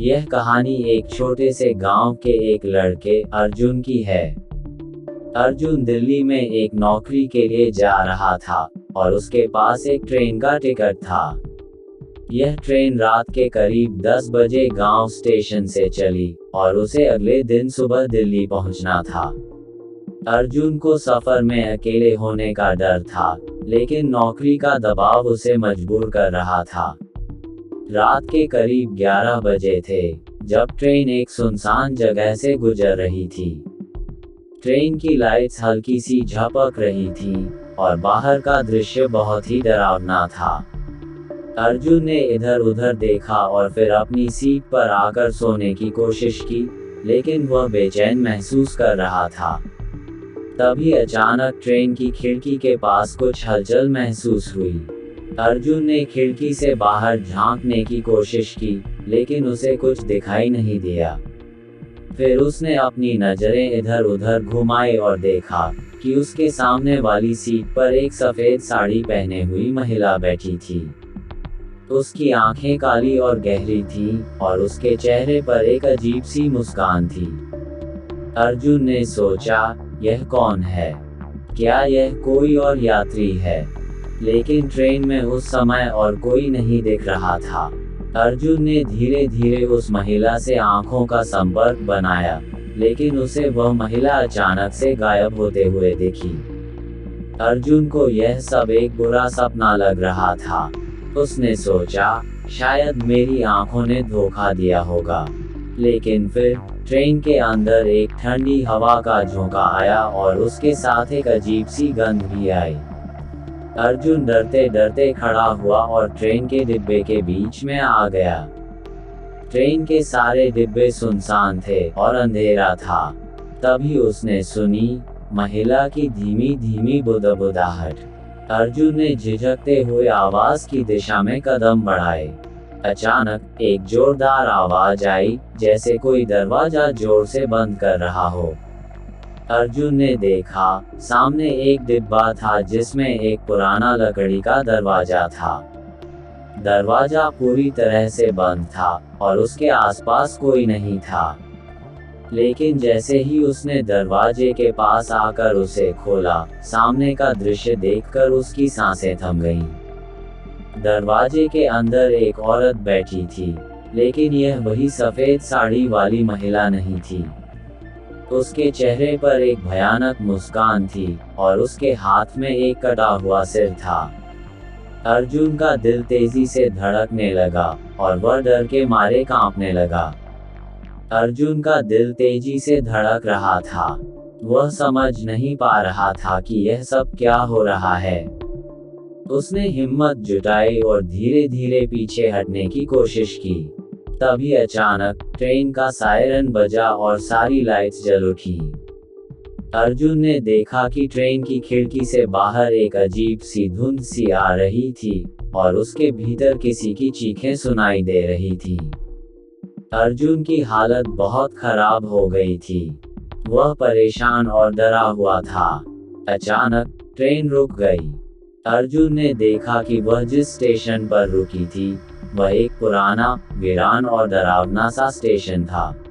यह कहानी एक छोटे से गांव के एक लड़के अर्जुन की है। अर्जुन दिल्ली में एक नौकरी के लिए जा रहा था और उसके पास एक ट्रेन का टिकट था। यह ट्रेन रात के करीब 10 बजे गांव स्टेशन से चली और उसे अगले दिन सुबह दिल्ली पहुंचना था। अर्जुन को सफर में अकेले होने का डर था, लेकिन नौकरी का दबाव उसे मजबूर कर रहा था। रात के करीब 11 बजे थे जब ट्रेन एक सुनसान जगह से गुजर रही थी। ट्रेन की लाइट्स हल्की सी झपक रही थी और बाहर का दृश्य बहुत ही डरावना था। अर्जुन ने इधर उधर देखा और फिर अपनी सीट पर आकर सोने की कोशिश की, लेकिन वह बेचैन महसूस कर रहा था। तभी अचानक ट्रेन की खिड़की के पास कुछ हलचल महसूस हुई। अर्जुन ने खिड़की से बाहर झांकने की कोशिश की, लेकिन उसे कुछ दिखाई नहीं दिया। फिर उसने अपनी नजरें इधर उधर घुमाई और देखा कि उसके सामने वाली सीट पर एक सफेद साड़ी पहने हुई महिला बैठी थी। उसकी आंखें काली और गहरी थीं और उसके चेहरे पर एक अजीब सी मुस्कान थी। अर्जुन ने सोचा, यह कौन है? क्या यह कोई और यात्री है? लेकिन ट्रेन में उस समय और कोई नहीं दिख रहा था। अर्जुन ने धीरे धीरे उस महिला से आंखों का संपर्क बनाया, लेकिन उसे वह महिला अचानक से गायब होते हुए दिखी। अर्जुन को यह सब एक बुरा सपना लग रहा था। उसने सोचा, शायद मेरी आंखों ने धोखा दिया होगा। लेकिन फिर ट्रेन के अंदर एक ठंडी हवा का झोंका आया और उसके साथ एक अजीब सी गंध भी आई। अर्जुन डरते डरते खड़ा हुआ और ट्रेन के डिब्बे के बीच में आ गया। ट्रेन के सारे डिब्बे सुनसान थे और अंधेरा था। तभी उसने सुनी महिला की धीमी धीमी बुदबुदाहट। अर्जुन ने झिझकते हुए आवाज की दिशा में कदम बढ़ाए। अचानक एक जोरदार आवाज आई, जैसे कोई दरवाजा जोर से बंद कर रहा हो। अर्जुन ने देखा, सामने एक डिब्बा था जिसमें एक पुराना लकड़ी का दरवाजा था। दरवाजा पूरी तरह से बंद था और उसके आसपास कोई नहीं था। लेकिन जैसे ही उसने दरवाजे के पास आकर उसे खोला, सामने का दृश्य देखकर उसकी सांसें थम गईं। दरवाजे के अंदर एक औरत बैठी थी, लेकिन यह वही सफेद साड़ी वाली महिला नहीं थी। उसके चेहरे पर एक भयानक मुस्कान थी और उसके हाथ में एक कटा हुआ सिर था। अर्जुन का दिल तेजी से धड़कने लगा और वह डर के मारे कांपने लगा। अर्जुन का दिल तेजी से धड़क रहा था। वह समझ नहीं पा रहा था कि यह सब क्या हो रहा है। उसने हिम्मत जुटाई और धीरे धीरे पीछे हटने की कोशिश की। तभी अचानक ट्रेन का सायरन बजा और सारी लाइट्स जल उठी। अर्जुन ने देखा कि ट्रेन की खिड़की से बाहर एक अजीब सी धुंध सी आ रही थी और उसके भीतर किसी की चीखें सुनाई दे रही थी। अर्जुन की हालत बहुत खराब हो गई थी। वह परेशान और डरा हुआ था। अचानक ट्रेन रुक गई। अर्जुन ने देखा कि वह जिस स्टेशन पर रुकी थी वह एक पुराना, वीरान और डरावना सा स्टेशन था।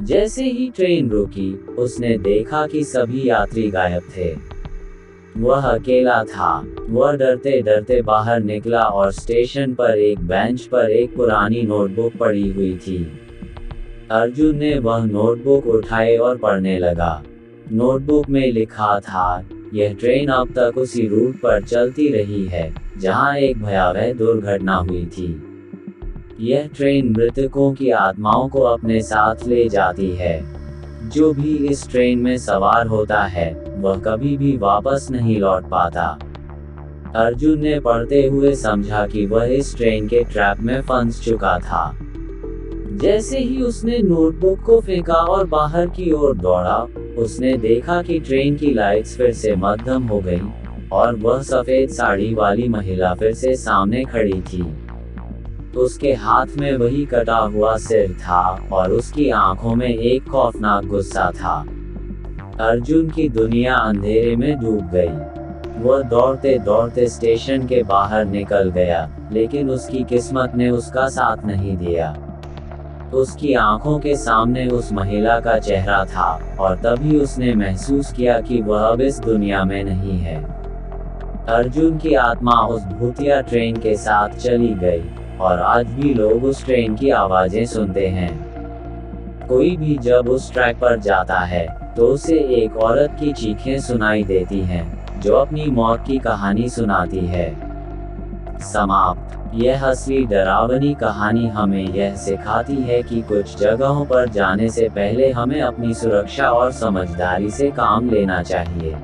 जैसे ही ट्रेन रुकी, उसने देखा कि सभी यात्री गायब थे। वह अकेला था। वह डरते डरते बाहर निकला और स्टेशन पर एक बेंच पर एक पुरानी नोटबुक पड़ी हुई थी। अर्जुन ने वह नोटबुक उठाई और पढ़ने लगा। नोटबुक में लिखा था, यह ट्रेन अब तक उसी रूट पर चलती रही है जहां एक भयावह दुर्घटना हुई थी। यह ट्रेन मृतकों की आत्माओं को अपने साथ ले जाती है। जो भी इस ट्रेन में सवार होता है वह कभी भी वापस नहीं लौट पाता। अर्जुन ने पढ़ते हुए समझा कि वह इस ट्रेन के ट्रैप में फंस चुका था। जैसे ही उसने नोटबुक को फेंका और बाहर की ओर दौड़ा, उसने देखा कि ट्रेन की लाइट्स फिर से मध्यम हो गईं और वह सफेद साड़ी वाली महिला फिर से सामने खड़ी थी। उसके हाथ में वही कटा हुआ सिर था और उसकी आंखों में एक खौफनाक गुस्सा था। अर्जुन की दुनिया अंधेरे में डूब गई। वह दौड़ते दौड़ते स्टेशन के बाहर निकल गया, लेकिन उसकी किस्मत ने उसका साथ नहीं दिया। उसकी आंखों के सामने उस महिला का चेहरा था, और तभी उसने महसूस किया कि वह अब इस दुनिया में नहीं है। अर्जुन की आत्मा उस भूतिया ट्रेन के साथ चली गई, और आज भी लोग उस ट्रेन की आवाजें सुनते हैं। कोई भी जब उस ट्रैक पर जाता है, तो उसे एक औरत की चीखें सुनाई देती हैं, जो अपनी मौत की कहानी सुनाती है। समाप्त। यह असली डरावनी कहानी हमें यह सिखाती है कि कुछ जगहों पर जाने से पहले हमें अपनी सुरक्षा और समझदारी से काम लेना चाहिए।